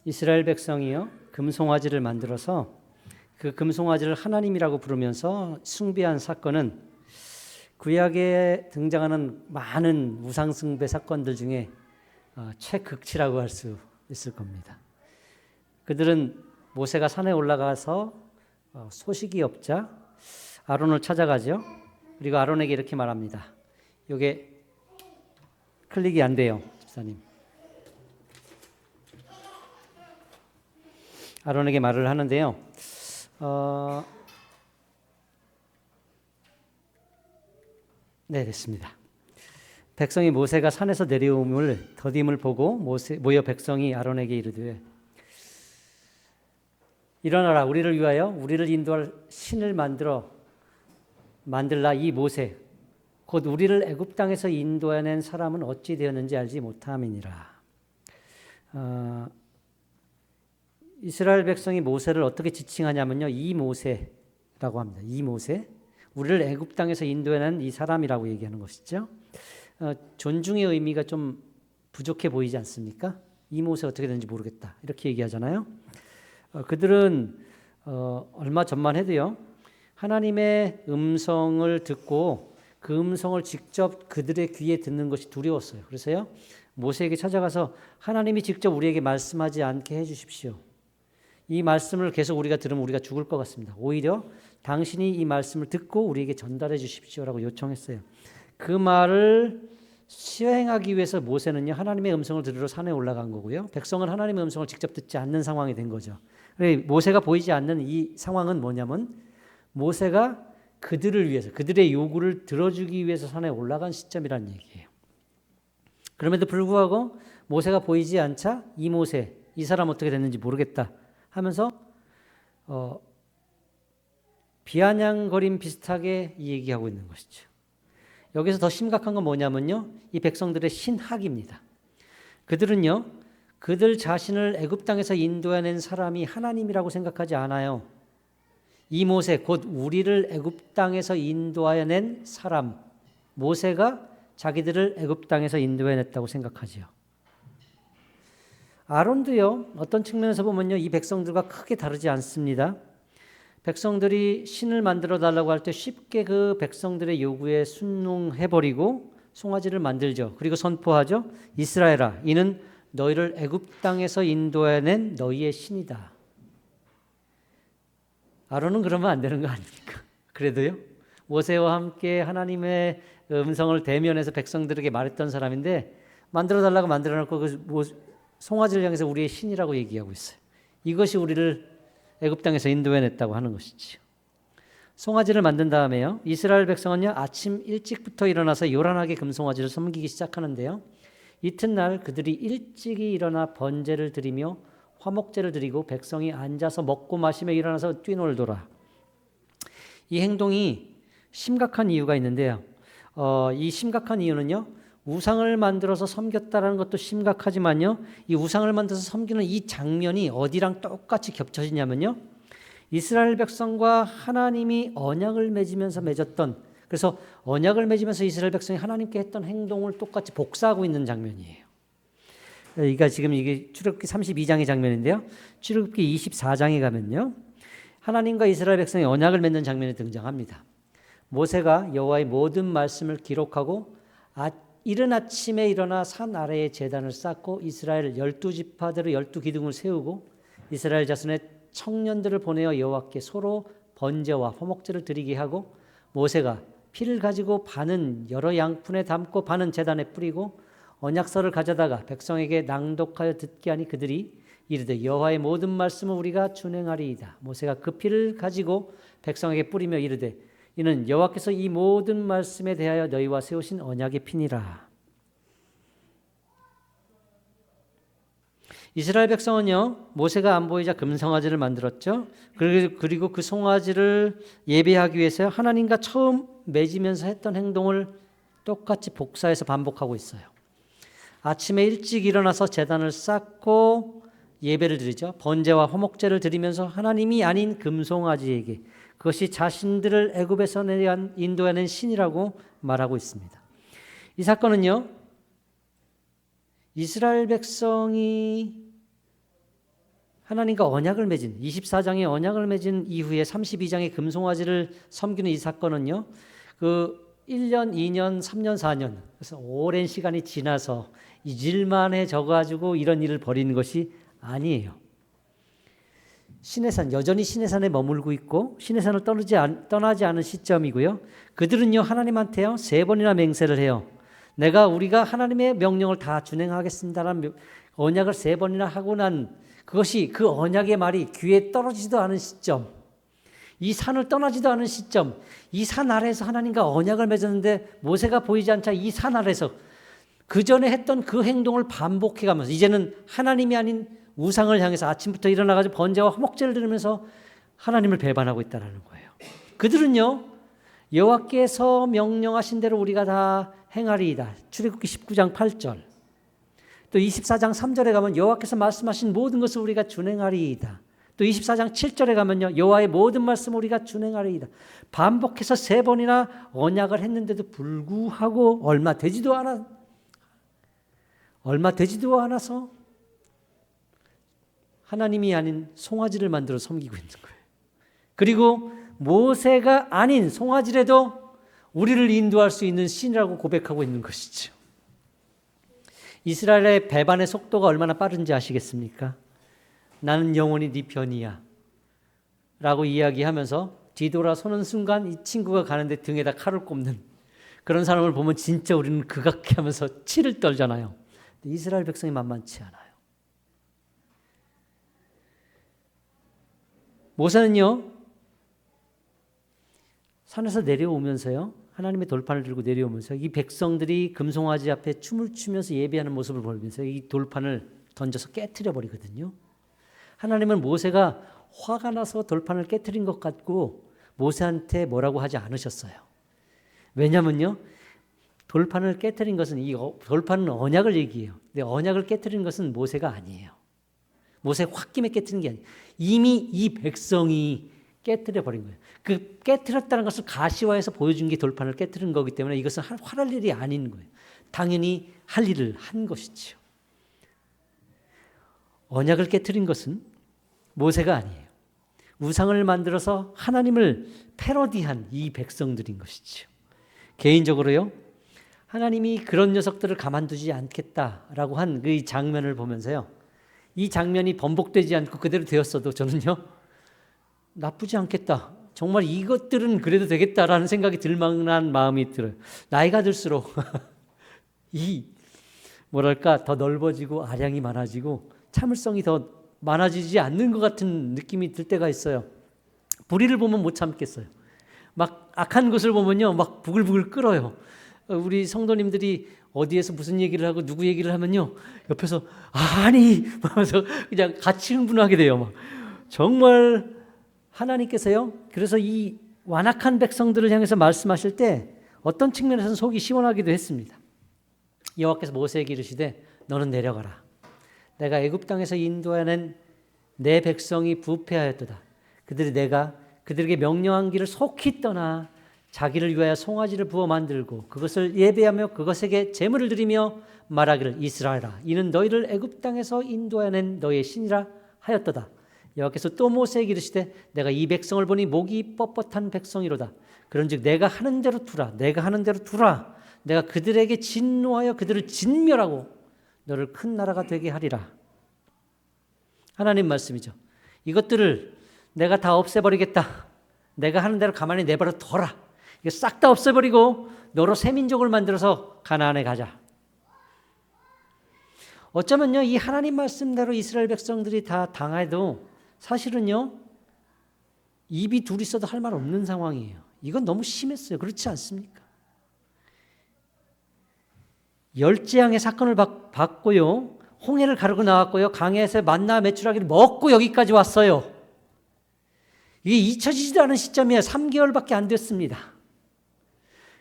이스라엘 백성이요 금송아지를 만들어서 그 금송아지를 하나님이라고 부르면서 숭배한 사건은 구약에 등장하는 많은 우상숭배 사건들 중에 최극치라고 할 수 있을 겁니다. 그들은 모세가 산에 올라가서 소식이 없자 아론을 찾아가죠. 그리고 아론에게 이렇게 말합니다. 이게 클릭이 안 돼요, 집사님. 아론에게 말을 하는데요. 네, 됐습니다. 백성이 모세가 산에서 내려옴을 더딤을 보고 모여 백성이 아론에게 이르되 일어나라, 우리를 위하여 우리를 인도할 신을 만들라. 이 모세 곧 우리를 애굽 땅에서 인도해낸 사람은 어찌 되었는지 알지 못함이니라. 이스라엘 백성이 모세를 어떻게 지칭하냐면요, 이 모세라고 합니다. 이 모세, 우리를 애굽 땅에서 인도해낸 이 사람이라고 얘기하는 것이죠. 존중의 의미가 좀 부족해 보이지 않습니까? 이 모세 어떻게 되는지 모르겠다 이렇게 얘기하잖아요. 그들은 얼마 전만 해도요, 하나님의 음성을 듣고 그 음성을 직접 그들의 귀에 듣는 것이 두려웠어요. 그래서요, 모세에게 찾아가서 하나님이 직접 우리에게 말씀하지 않게 해주십시오. 이 말씀을 계속 우리가 들으면 우리가 죽을 것 같습니다. 오히려 당신이 이 말씀을 듣고 우리에게 전달해 주십시오라고 요청했어요. 그 말을 시행하기 위해서 모세는요, 하나님의 음성을 들으러 산에 올라간 거고요, 백성은 하나님의 음성을 직접 듣지 않는 상황이 된 거죠. 모세가 보이지 않는 이 상황은 뭐냐면 모세가 그들을 위해서, 그들의 요구를 들어주기 위해서 산에 올라간 시점이라는 얘기예요. 그럼에도 불구하고 모세가 보이지 않자 이 모세, 이 사람 어떻게 됐는지 모르겠다 하면서 비아냥거림 비슷하게 얘기하고 있는 것이죠. 여기서 더 심각한 건 뭐냐면요, 이 백성들의 신학입니다. 그들은요, 그들 자신을 애굽 땅에서 인도해낸 사람이 하나님이라고 생각하지 않아요. 이 모세, 곧 우리를 애굽 땅에서 인도해낸 사람, 모세가 자기들을 애굽 땅에서 인도해냈다고 생각하지요. 아론도요, 어떤 측면에서 보면요, 이 백성들과 크게 다르지 않습니다. 백성들이 신을 만들어 달라고 할 때 쉽게 그 백성들의 요구에 순응해버리고 송아지를 만들죠. 그리고 선포하죠. 이스라엘아, 이는 너희를 애굽 땅에서 인도해낸 너희의 신이다. 아론은 그러면 안 되는 거 아닙니까? 그래도요, 모세와 함께 하나님의 음성을 대면해서 백성들에게 말했던 사람인데 만들어 달라고 만들어놓고 송아지를 향해서 우리의 신이라고 얘기하고 있어요. 이것이 우리를 애굽 땅에서 인도해냈다고 하는 것이지요. 송아지를 만든 다음에요, 이스라엘 백성은요, 아침 일찍부터 일어나서 요란하게 금송아지를 섬기기 시작하는데요, 이튿날 그들이 일찍이 일어나 번제를 드리며 화목제를 드리고 백성이 앉아서 먹고 마시며 일어나서 뛰놀더라. 이 행동이 심각한 이유가 있는데요, 이 심각한 이유는요, 우상을 만들어서 섬겼다라는 것도 심각하지만요, 이 우상을 만들어서 섬기는 이 장면이 어디랑 똑같이 겹쳐지냐면요, 이스라엘 백성과 하나님이 언약을 맺으면서 맺었던, 그래서 언약을 맺으면서 이스라엘 백성이 하나님께 했던 행동을 똑같이 복사하고 있는 장면이에요. 그러니까 지금 이게 출애굽기 32장의 장면인데요, 출애굽기 24장에 가면요, 하나님과 이스라엘 백성이 언약을 맺는 장면이 등장합니다. 모세가 여호와의 모든 말씀을 기록하고 이른 아침에 일어나 산 아래에 제단을 쌓고 이스라엘 12지파대로 12기둥을 세우고 이스라엘 자손의 청년들을 보내어 여호와께 서로 번제와 화목제를 드리게 하고, 모세가 피를 가지고 반은 여러 양푼에 담고 반은 제단에 뿌리고 언약서를 가져다가 백성에게 낭독하여 듣게 하니 그들이 이르되 여호와의 모든 말씀을 우리가 준행하리이다. 모세가 그 피를 가지고 백성에게 뿌리며 이르되 이는 여호와께서 이 모든 말씀에 대하여 너희와 세우신 언약의 피니라. 이스라엘 백성은요, 모세가 안 보이자 금송아지를 만들었죠. 그리고 그 송아지를 예배하기 위해서 하나님과 처음 맺으면서 했던 행동을 똑같이 복사해서 반복하고 있어요. 아침에 일찍 일어나서 제단을 쌓고 예배를 드리죠. 번제와 화목제를 드리면서 하나님이 아닌 금송아지에게, 그것이 자신들을 애굽에서 인도하는 신이라고 말하고 있습니다. 이 사건은요, 이스라엘 백성이 하나님과 언약을 맺은 24장의 언약을 맺은 이후에 32장의 금송아지를 섬기는 이 사건은요. 그 1년, 2년, 3년, 4년 그래서 오랜 시간이 지나서 잊을만해 져가지고 이런 일을 벌이는 것이 아니에요. 시내산 여전히 시내산에 머물고 있고 시내산을 떠나지 않은 시점이고요. 그들은요 하나님한테요 3번이나 맹세를 해요. 우리가 하나님의 명령을 다 준행하겠습니다라는 언약을 3번이나 하고 난 그것이 그 언약의 말이 귀에 떨어지지도 않은 시점, 이 산을 떠나지도 않은 시점, 이 산 아래에서 하나님과 언약을 맺었는데 모세가 보이지 않자 이 산 아래에서 그 전에 했던 그 행동을 반복해가면서 이제는 하나님이 아닌 우상을 향해서 아침부터 일어나가지고 번제와 화목제를 드리면서 하나님을 배반하고 있다는 거예요. 그들은요 여호와께서 명령하신 대로 우리가 다 행하리이다. 출애굽기 19장 8절 또 24장 3절에 가면 여호와께서 말씀하신 모든 것을 우리가 준행하리이다. 또 24장 7절에 가면요 여호와의 모든 말씀을 우리가 준행하리이다. 반복해서 3번이나 언약을 했는데도 불구하고 얼마 되지도 않아서 하나님이 아닌 송아지를 만들어 섬기고 있는 거예요. 그리고 모세가 아닌 송아지라도 우리를 인도할 수 있는 신이라고 고백하고 있는 것이죠. 이스라엘의 배반의 속도가 얼마나 빠른지 아시겠습니까? 나는 영원히 네 편이야 라고 이야기하면서 뒤돌아서는 순간 이 친구가 가는데 등에다 칼을 꼽는 그런 사람을 보면 진짜 우리는 극악해 하면서 치를 떨잖아요. 이스라엘 백성이 만만치 않아요. 모세는요 산에서 내려오면서요 하나님의 돌판을 들고 내려오면서 이 백성들이 금송아지 앞에 춤을 추면서 예배하는 모습을 보면서 이 돌판을 던져서 깨트려 버리거든요. 하나님은 모세가 화가 나서 돌판을 깨트린 것 같고 모세한테 뭐라고 하지 않으셨어요. 왜냐면요 돌판을 깨트린 것은 이 돌판은 언약을 얘기해요. 근데 언약을 깨트린 것은 모세가 아니에요. 모세 홧김에 깨트린 게 아니에요. 이미 이 백성이 깨트려 버린 거예요. 그 깨트렸다는 것을 가시화해서 보여준 게 돌판을 깨트린 거기 때문에 이것은 화날 일이 아닌 거예요. 당연히 할 일을 한 것이죠. 언약을 깨트린 것은 모세가 아니에요. 우상을 만들어서 하나님을 패러디한 이 백성들인 것이죠. 개인적으로요. 하나님이 그런 녀석들을 가만두지 않겠다라고 한 그 장면을 보면서요. 이 장면이 번복되지 않고 그대로 되었어도 저는요. 나쁘지 않겠다. 정말 이것들은 그래도 되겠다라는 생각이 들 만한 마음이 들어요. 나이가 들수록 더 넓어지고 아량이 많아지고 참을성이 더 많아지지 않는 것 같은 느낌이 들 때가 있어요. 불의를 보면 못 참겠어요. 막 악한 것을 보면요, 막 부글부글 끓어요. 우리 성도님들이 어디에서 무슨 얘기를 하고 누구 얘기를 하면요, 옆에서 아니 하면서 그냥 같이 흥분하게 돼요. 막. 정말 하나님께서요, 그래서 이 완악한 백성들을 향해서 말씀하실 때 어떤 측면에서는 속이 시원하기도 했습니다. 여호와께서 모세에게 이르시되 너는 내려가라. 내가 애굽 땅에서 인도하는 내 백성이 부패하였도다. 내가 그들에게 명령한 길을 속히 떠나 자기를 위하여 송아지를 부어 만들고 그것을 예배하며 그것에게 제물을 드리며 말하기를 이스라엘아 이는 너희를 애굽 땅에서 인도하는 너희의 신이라 하였도다. 여호와께서 또 모세에게 이르시되 내가 이 백성을 보니 목이 뻣뻣한 백성이로다. 그런즉 내가 하는 대로 두라. 내가 그들에게 진노하여 그들을 진멸하고 너를 큰 나라가 되게 하리라. 하나님 말씀이죠. 이것들을 내가 다 없애버리겠다. 내가 하는 대로 가만히 내버려 둬라. 이거 싹 다 없애버리고 너로 새 민족을 만들어서 가나안에 가자. 어쩌면요 이 하나님 말씀대로 이스라엘 백성들이 다 당해도 사실은요 입이 둘 있어도 할 말 없는 상황이에요. 이건 너무 심했어요. 그렇지 않습니까? 열재앙의 사건을 받고요. 홍해를 가르고 나왔고요. 강에서 만나 메추라기를 먹고 여기까지 왔어요. 이게 잊혀지지도 않은 시점이에요. 3개월밖에 안 됐습니다.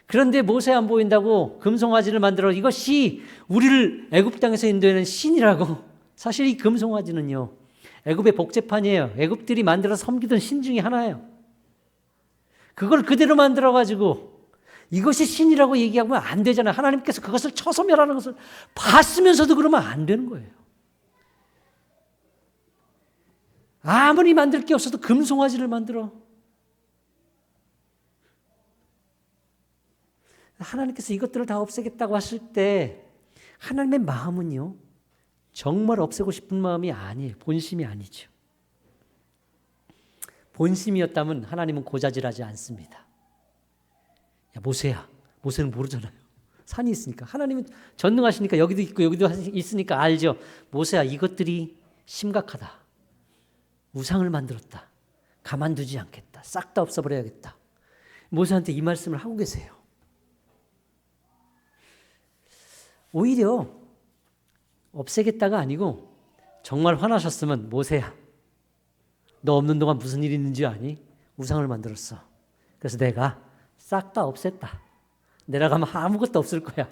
그런데 모세 안 보인다고 금송아지를 만들어 이것이 우리를 애굽 땅에서 인도하는 신이라고. 사실 이 금송아지는요. 애굽의 복제판이에요. 애굽들이 만들어서 섬기던 신 중에 하나예요. 그걸 그대로 만들어가지고 이것이 신이라고 얘기하면 안 되잖아요. 하나님께서 그것을 쳐소멸하는 것을 봤으면서도 그러면 안 되는 거예요. 아무리 만들 게 없어도 금송아지를 만들어. 하나님께서 이것들을 다 없애겠다고 하실 때 하나님의 마음은요, 정말 없애고 싶은 마음이 아니에요. 본심이 아니죠. 본심이었다면 하나님은 고자질하지 않습니다. 야, 모세야. 모세는 모르잖아요. 산이 있으니까. 하나님은 전능하시니까 여기도 있고 여기도 있으니까 알죠. 모세야, 이것들이 심각하다. 우상을 만들었다. 가만두지 않겠다. 싹 다 없애버려야겠다. 모세한테 이 말씀을 하고 계세요. 오히려 없애겠다가 아니고 정말 화나셨으면 모세야, 너 없는 동안 무슨 일이 있는지 아니? 우상을 만들었어. 그래서 내가 싹 다 없앴다. 내려가면 아무것도 없을 거야.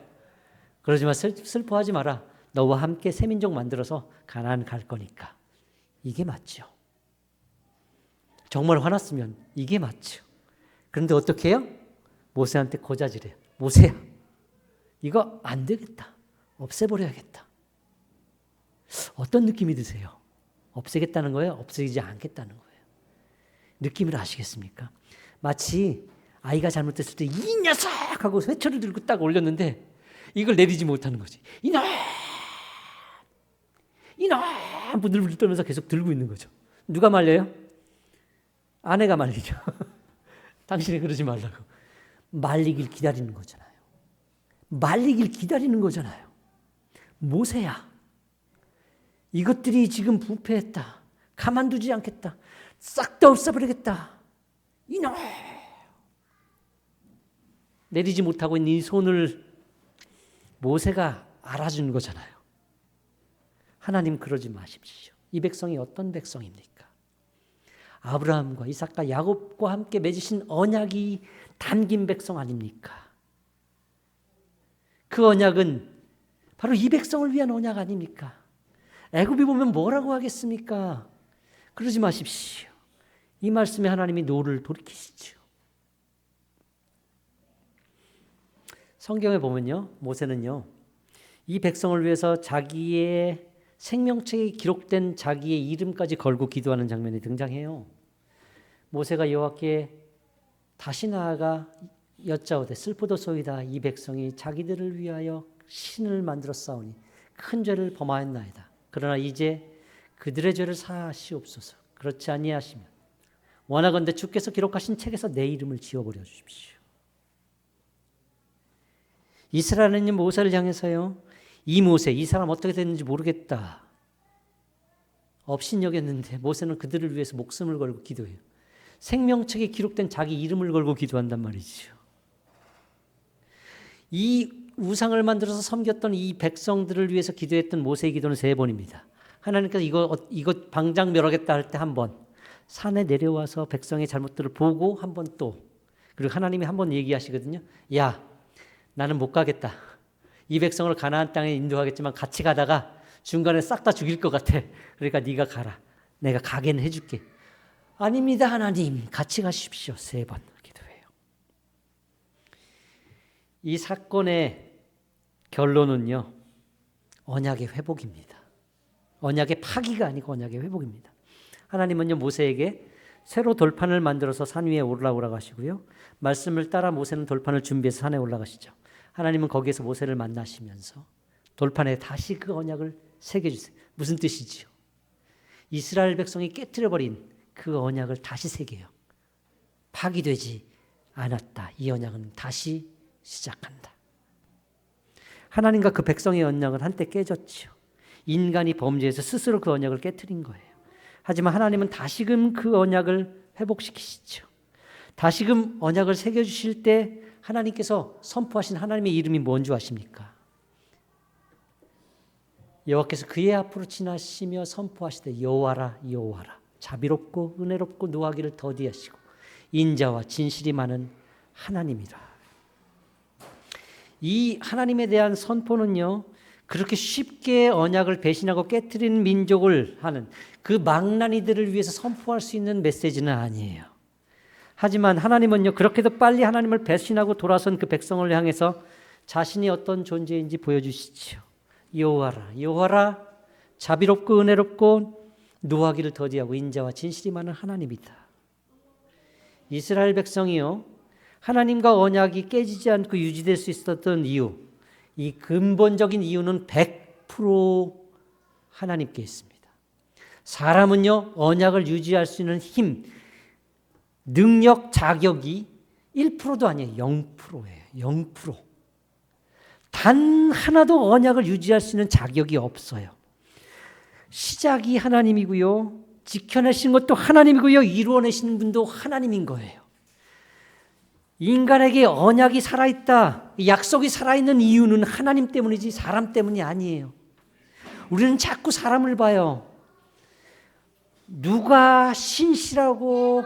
그러지만 슬퍼하지 마라. 너와 함께 새 민족 만들어서 가나안 갈 거니까. 이게 맞죠. 정말 화났으면 이게 맞죠. 그런데 어떻게 해요? 모세한테 고자질해요. 모세야, 이거 안 되겠다. 없애버려야겠다. 어떤 느낌이 드세요? 없애겠다는 거예요? 없애지 않겠다는 거예요? 느낌을 아시겠습니까? 마치 아이가 잘못했을 때 이 녀석! 하고 회초를 들고 딱 올렸는데 이걸 내리지 못하는 거지. 이놈! 부들부들 떨면서 계속 들고 있는 거죠. 누가 말려요? 아내가 말리죠. 당신이 그러지 말라고. 말리길 기다리는 거잖아요. 말리길 기다리는 거잖아요. 모세야, 이것들이 지금 부패했다. 가만두지 않겠다. 싹 다 없애버리겠다. 이놈! 내리지 못하고 있는 이 손을 모세가 알아준 거잖아요. 하나님 그러지 마십시오. 이 백성이 어떤 백성입니까? 아브라함과 이삭과 야곱과 함께 맺으신 언약이 담긴 백성 아닙니까? 그 언약은 바로 이 백성을 위한 언약 아닙니까? 애굽이 보면 뭐라고 하겠습니까? 그러지 마십시오. 이 말씀에 하나님이 노를 돌이키시죠. 성경에 보면요, 모세는요, 이 백성을 위해서 자기의 생명책에 기록된 자기의 이름까지 걸고 기도하는 장면이 등장해요. 모세가 여호와께 다시 나아가 여짜오되 슬프도소이다. 이 백성이 자기들을 위하여 신을 만들어 싸우니 큰 죄를 범하였나이다. 그러나 이제 그들의 죄를 사하시옵소서. 그렇지 아니하시면 원하건대 주께서 기록하신 책에서 내 이름을 지워버려 주십시오. 이스라엘은 모세를 향해서요, 이 모세, 이 사람 어떻게 됐는지 모르겠다. 업신여겼는데 모세는 그들을 위해서 목숨을 걸고 기도해요. 생명책에 기록된 자기 이름을 걸고 기도한단 말이죠. 이 우상을 만들어서 섬겼던 이 백성들을 위해서 기도했던 모세의 기도는 3번입니다. 하나님께서 이거 방장 멸하겠다 할 때 한 번, 산에 내려와서 백성의 잘못들을 보고 한 번 또, 그리고 하나님이 한 번 얘기하시거든요. 야, 나는 못 가겠다. 이 백성을 가나안 땅에 인도하겠지만 같이 가다가 중간에 싹 다 죽일 것 같아. 그러니까 네가 가라. 내가 가게는 해줄게. 아닙니다, 하나님. 같이 가십시오. 3번 기도해요. 이 사건의 결론은요, 언약의 회복입니다. 언약의 파기가 아니고 언약의 회복입니다. 하나님은요, 모세에게 새로 돌판을 만들어서 산 위에 올라오라고 하시고요, 말씀을 따라 모세는 돌판을 준비해서 산에 올라가시죠. 하나님은 거기에서 모세를 만나시면서 돌판에 다시 그 언약을 새겨주세요. 무슨 뜻이지요? 이스라엘 백성이 깨트려버린 그 언약을 다시 새겨요. 파기되지 않았다. 이 언약은 다시 시작한다. 하나님과 그 백성의 언약은 한때 깨졌죠. 인간이 범죄해서 스스로 그 언약을 깨트린 거예요. 하지만 하나님은 다시금 그 언약을 회복시키시죠. 다시금 언약을 새겨주실 때 하나님께서 선포하신 하나님의 이름이 뭔지 아십니까? 여호와께서 그의 앞으로 지나시며 선포하시되 여호와라 여호와라, 자비롭고 은혜롭고 노하기를 더디하시고 인자와 진실이 많은 하나님이라. 이 하나님에 대한 선포는요, 그렇게 쉽게 언약을 배신하고 깨트리는 민족을 하는 그 망나니들을 위해서 선포할 수 있는 메시지는 아니에요. 하지만 하나님은요, 그렇게도 빨리 하나님을 배신하고 돌아선 그 백성을 향해서 자신이 어떤 존재인지 보여주시죠. 여호와라 여호와라, 자비롭고 은혜롭고 노하기를 더디하고 인자와 진실이 많은 하나님이다. 이스라엘 백성이요, 하나님과 언약이 깨지지 않고 유지될 수 있었던 이유, 이 근본적인 이유는 100% 하나님께 있습니다. 사람은요, 언약을 유지할 수 있는 힘, 능력, 자격이 1%도 아니에요. 0%예요. 0%. 단 하나도 언약을 유지할 수 있는 자격이 없어요. 시작이 하나님이고요, 지켜내신 것도 하나님이고요, 이루어내시는 분도 하나님인 거예요. 인간에게 언약이 살아있다, 약속이 살아있는 이유는 하나님 때문이지 사람 때문이 아니에요. 우리는 자꾸 사람을 봐요. 누가 신실하고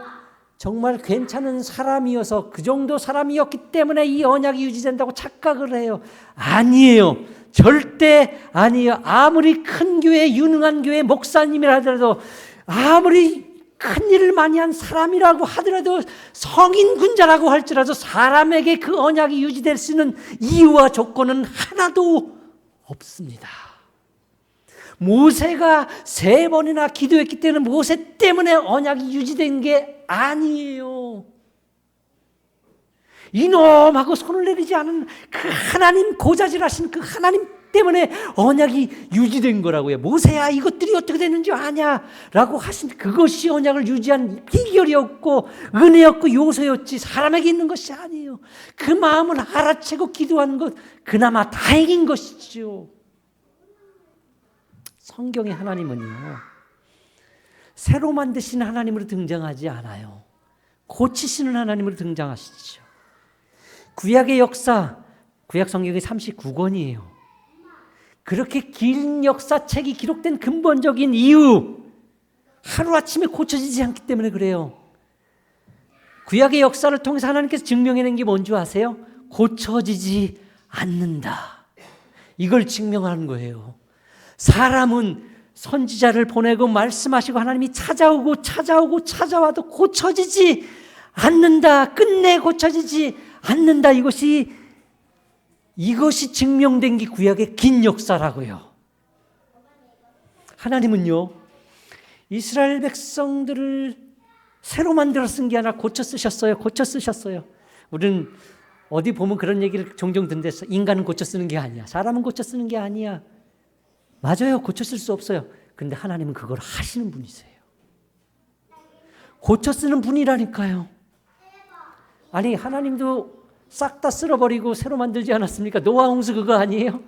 정말 괜찮은 사람이어서 그 정도 사람이었기 때문에 이 언약이 유지된다고 착각을 해요. 아니에요. 절대 아니에요. 아무리 큰 교회, 유능한 교회 목사님이라 하더라도, 아무리 큰 일을 많이 한 사람이라고 하더라도, 성인 군자라고 할지라도 사람에게 그 언약이 유지될 수 있는 이유와 조건은 하나도 없습니다. 모세가 3번이나 기도했기 때문에 모세 때문에 언약이 유지된 게 아니에요. 이놈하고 손을 내리지 않은 그 하나님, 고자질하신 그 하나님 때문에 언약이 유지된 거라고요. 모세야, 이것들이 어떻게 되는지 아냐? 라고 하신 그것이 언약을 유지한 비결이었고 은혜였고 요소였지 사람에게 있는 것이 아니에요. 그 마음을 알아채고 기도한 것, 그나마 다행인 것이죠. 성경의 하나님은요, 새로 만드시는 하나님으로 등장하지 않아요. 고치시는 하나님으로 등장하시죠. 구약의 역사, 구약 성경이 39권이에요. 그렇게 긴 역사책이 기록된 근본적인 이유, 하루아침에 고쳐지지 않기 때문에 그래요. 구약의 역사를 통해서 하나님께서 증명해낸 게 뭔지 아세요? 고쳐지지 않는다. 이걸 증명하는 거예요. 사람은 선지자를 보내고 말씀하시고 하나님이 찾아와도 고쳐지지 않는다. 끝내 고쳐지지 않는다. 이것이 증명된 게 구약의 긴 역사라고요. 하나님은요, 이스라엘 백성들을 새로 만들어 쓴 게 아니라 고쳐 쓰셨어요. 우리는 어디 보면 그런 얘기를 종종 듣는데, 인간은 고쳐 쓰는 게 아니야, 사람은 고쳐 쓰는 게 아니야. 맞아요. 고쳐 쓸 수 없어요. 그런데 하나님은 그걸 하시는 분이세요. 고쳐 쓰는 분이라니까요. 아니, 하나님도 싹 다 쓸어버리고 새로 만들지 않았습니까? 노아 홍수 그거 아니에요?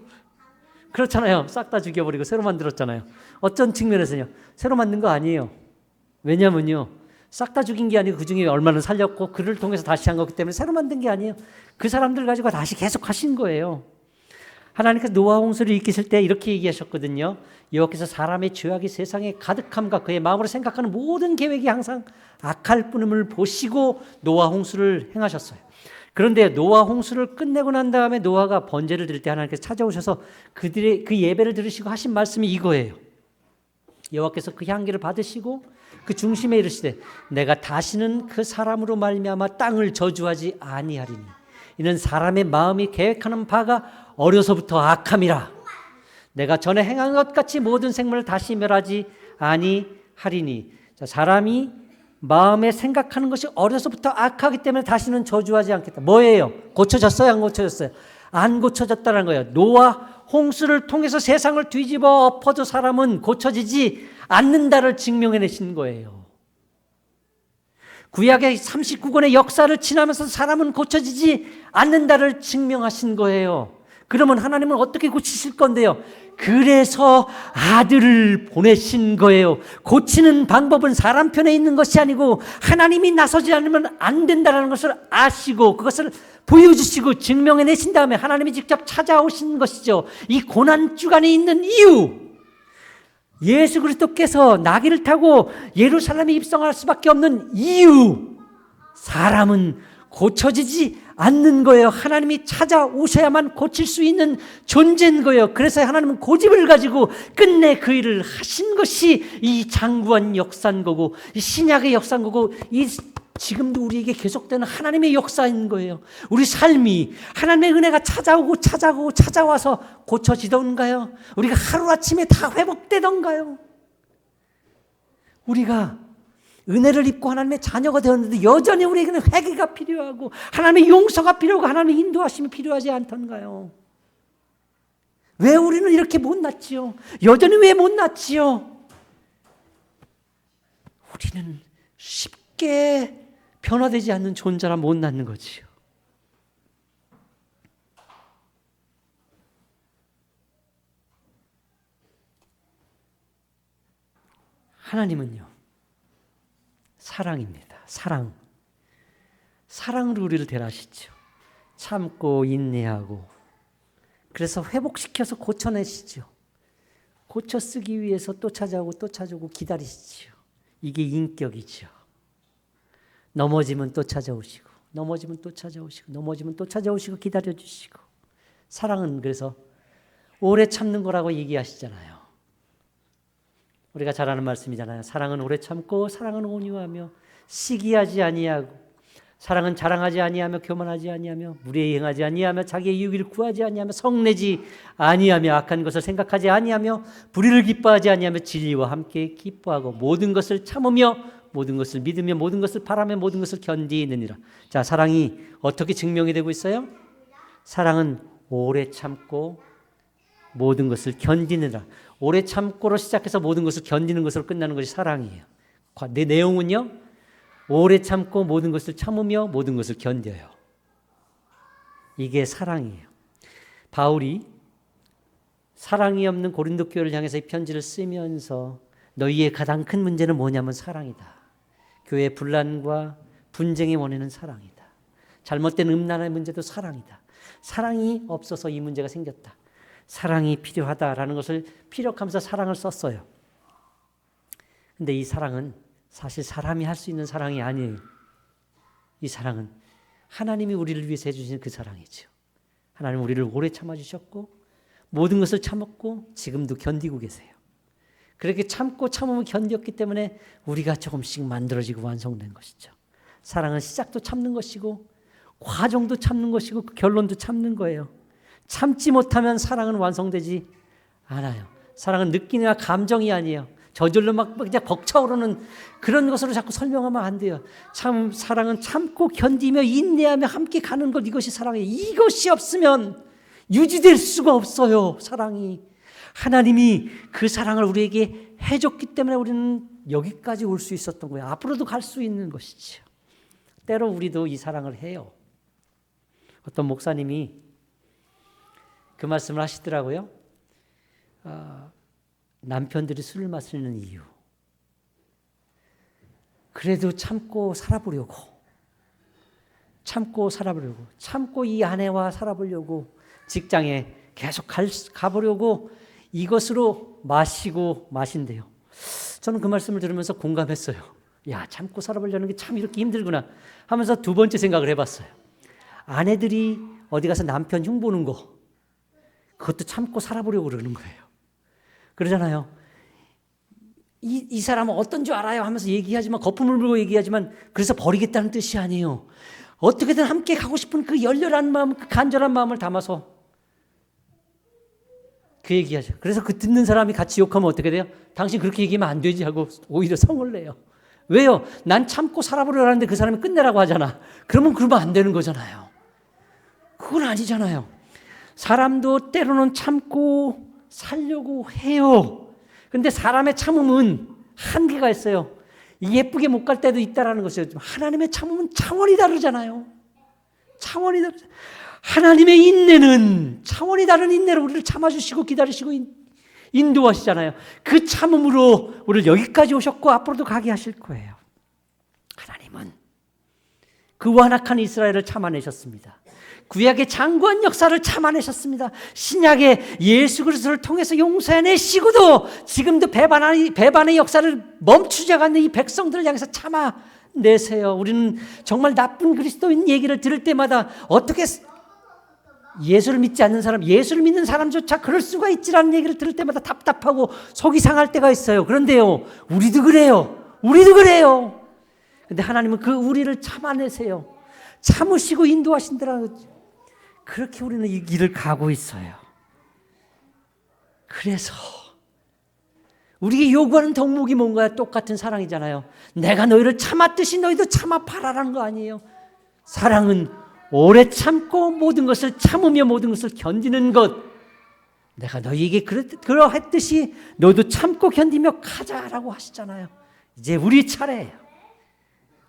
그렇잖아요. 싹 다 죽여버리고 새로 만들었잖아요. 어떤 측면에서요, 새로 만든 거 아니에요. 왜냐면요, 싹 다 죽인 게 아니고 그 중에 얼마나 살렸고 그를 통해서 다시 한 거기 때문에 새로 만든 게 아니에요. 그 사람들 가지고 다시 계속 하신 거예요. 하나님께서 노아 홍수를 일으키실 때 이렇게 얘기하셨거든요. 여호와께서 사람의 죄악이 세상에 가득함과 그의 마음으로 생각하는 모든 계획이 항상 악할 뿐임을 보시고 노아 홍수를 행하셨어요. 그런데 노아 홍수를 끝내고 난 다음에 노아가 번제를 드릴 때 하나님께서 찾아오셔서 그들의 그 예배를 들으시고 하신 말씀이 이거예요. 여호와께서 그 향기를 받으시고 그 중심에 이르시되, 내가 다시는 그 사람으로 말미암아 땅을 저주하지 아니하리니 이는 사람의 마음이 계획하는 바가 어려서부터 악함이라. 내가 전에 행한 것 같이 모든 생물을 다시 멸하지 아니하리니. 사람이 마음에 생각하는 것이 어려서부터 악하기 때문에 다시는 저주하지 않겠다. 뭐예요? 고쳐졌어요? 안 고쳐졌어요? 안 고쳐졌다는 거예요. 노아 홍수를 통해서 세상을 뒤집어 엎어도 사람은 고쳐지지 않는다를 증명해내신 거예요. 구약의 39권의 역사를 지나면서 사람은 고쳐지지 않는다를 증명하신 거예요. 그러면 하나님은 어떻게 고치실 건데요? 그래서 아들을 보내신 거예요. 고치는 방법은 사람 편에 있는 것이 아니고 하나님이 나서지 않으면 안 된다는 것을 아시고 그것을 보여주시고 증명해내신 다음에 하나님이 직접 찾아오신 것이죠. 이 고난주간에 있는 이유, 예수 그리스도께서 나귀를 타고 예루살렘에 입성할 수밖에 없는 이유, 사람은 고쳐지지 않는 거예요. 하나님이 찾아오셔야만 고칠 수 있는 존재인 거예요. 그래서 하나님은 고집을 가지고 끝내 그 일을 하신 것이 이 장구한 역사인 거고, 이 신약의 역사인 거고, 이 지금도 우리에게 계속되는 하나님의 역사인 거예요. 우리 삶이 하나님의 은혜가 찾아와서 고쳐지던가요? 우리가 하루아침에 다 회복되던가요? 우리가 은혜를 입고 하나님의 자녀가 되었는데 여전히 우리에게는 회개가 필요하고 하나님의 용서가 필요하고 하나님의 인도하심이 필요하지 않던가요? 왜 우리는 이렇게 못났지요? 여전히 왜 못났지요? 우리는 쉽게 변화되지 않는 존재라 못났는 거지요. 하나님은요, 사랑입니다. 사랑으로 우리를 대하시죠. 참고 인내하고 그래서 회복시켜서 고쳐내시죠. 고쳐 쓰기 위해서 또 찾아오고 또 찾아오고 기다리시죠. 이게 인격이죠. 넘어지면 또 찾아오시고 넘어지면 또 찾아오시고 넘어지면 또 찾아오시고 기다려주시고 사랑은 그래서 오래 참는 거라고 얘기하시잖아요. 우리가 잘 아는 말씀이잖아요. 사랑은 오래 참고 사랑은 온유하며 시기하지 아니하고 사랑은 자랑하지 아니하며 교만하지 아니하며 무례히 행하지 아니하며 자기의 유익을 구하지 아니하며 성내지 아니하며 악한 것을 생각하지 아니하며 불의를 기뻐하지 아니하며 진리와 함께 기뻐하고 모든 것을 참으며 모든 것을 믿으며 모든 것을 바라며 모든 것을 견디느니라. 자, 사랑이 어떻게 증명이 되고 있어요? 사랑은 오래 참고 모든 것을 견디느라. 오래 참고로 시작해서 모든 것을 견디는 것으로 끝나는 것이 사랑이에요. 내 내용은요, 오래 참고 모든 것을 참으며 모든 것을 견뎌요. 이게 사랑이에요. 바울이 사랑이 없는 고린도 교회를 향해서 이 편지를 쓰면서 너희의 가장 큰 문제는 뭐냐면 사랑이다. 교회의 분란과 분쟁의 원인은 사랑이다. 잘못된 음란의 문제도 사랑이다. 사랑이 없어서 이 문제가 생겼다. 사랑이 필요하다라는 것을 피력하면서 사랑을 썼어요. 근데 이 사랑은 사실 사람이 할 수 있는 사랑이 아니에요. 이 사랑은 하나님이 우리를 위해서 해주신 그 사랑이죠. 하나님 우리를 오래 참아주셨고 모든 것을 참았고 지금도 견디고 계세요. 그렇게 참고 참으면 견뎠기 때문에 우리가 조금씩 만들어지고 완성된 것이죠. 사랑은 시작도 참는 것이고 과정도 참는 것이고 결론도 참는 거예요. 참지 못하면 사랑은 완성되지 않아요. 사랑은 느낌이나 감정이 아니에요. 저절로 막 그냥 벅차오르는 그런 것으로 자꾸 설명하면 안 돼요. 사랑은 참고 견디며 인내하며 함께 가는 것, 이것이 사랑이에요. 이것이 없으면 유지될 수가 없어요. 사랑이. 하나님이 그 사랑을 우리에게 해줬기 때문에 우리는 여기까지 올 수 있었던 거예요. 앞으로도 갈 수 있는 것이죠. 때로 우리도 이 사랑을 해요. 어떤 목사님이 그 말씀을 하시더라고요. 남편들이 술을 마시는 이유. 그래도 참고 살아보려고. 참고 이 아내와 살아보려고. 직장에 계속 가보려고 이것으로 마신대요. 저는 그 말씀을 들으면서 공감했어요. 야, 참고 살아보려는 게 참 이렇게 힘들구나 하면서 두 번째 생각을 해봤어요. 아내들이 어디 가서 남편 흉보는 거, 그것도 참고 살아보려고 그러는 거예요. 그러잖아요. 이 사람은 어떤 줄 알아요 하면서 얘기하지만, 거품을 불고 얘기하지만 그래서 버리겠다는 뜻이 아니에요. 어떻게든 함께 가고 싶은 그 열렬한 마음, 그 간절한 마음을 담아서 그 얘기하죠. 그래서 그 듣는 사람이 같이 욕하면 어떻게 돼요? 당신 그렇게 얘기하면 안 되지 하고 오히려 성을 내요. 왜요? 난 참고 살아보려고 하는데 그 사람이 끝내라고 하잖아. 그러면 안 되는 거잖아요. 그건 아니잖아요. 사람도 때로는 참고 살려고 해요. 근데 사람의 참음은 한계가 있어요. 예쁘게 못 갈 때도 있다라는 것이에요. 하나님의 참음은 차원이 다르잖아요. 차원이 다르잖아요. 하나님의 인내는 차원이 다른 인내로 우리를 참아주시고 기다리시고 인도하시잖아요. 그 참음으로 우리를 여기까지 오셨고 앞으로도 가게 하실 거예요. 하나님은 그 완악한 이스라엘을 참아내셨습니다. 구약의 장구한 역사를 참아내셨습니다. 신약의 예수 그리스도를 통해서 용서해내시고도 지금도 배반의 역사를 멈추지 않는 이 백성들을 향해서 참아내세요. 우리는 정말 나쁜 그리스도인 얘기를 들을 때마다 어떻게 예수를 믿지 않는 사람, 예수를 믿는 사람조차 그럴 수가 있지라는 얘기를 들을 때마다 답답하고 속이 상할 때가 있어요. 그런데요, 우리도 그래요. 근데 하나님은 그 우리를 참아내세요. 참으시고 인도하신다라는, 그렇게 우리는 이 길을 가고 있어요. 그래서 우리에게 요구하는 덕목이 뭔가요? 똑같은 사랑이잖아요. 내가 너희를 참았듯이 너희도 참아 바라라는 거 아니에요. 사랑은 오래 참고 모든 것을 참으며 모든 것을 견디는 것. 내가 너희에게 그러했듯이 너희도 참고 견디며 가자라고 하시잖아요. 이제 우리 차례예요.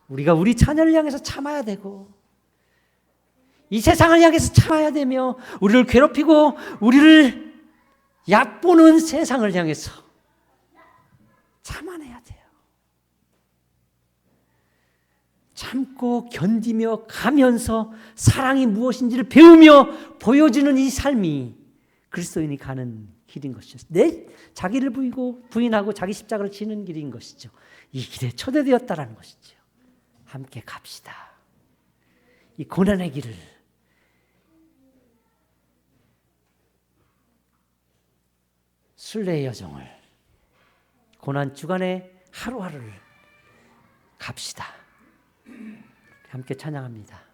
우리가 우리 자녀를 향해서 참아야 되고 이 세상을 향해서 참아야 되며 우리를 괴롭히고 우리를 얕보는 세상을 향해서 참아내야 돼요. 참고 견디며 가면서 사랑이 무엇인지를 배우며 보여주는 이 삶이 그리스도인이 가는 길인 것이죠. 내 자기를 부인하고 자기 십자가를 지는 길인 것이죠. 이 길에 초대되었다라는 것이죠. 함께 갑시다. 이 고난의 길을 순례의 여정을 고난 주간의 하루하루를 갑시다. 함께 찬양합니다.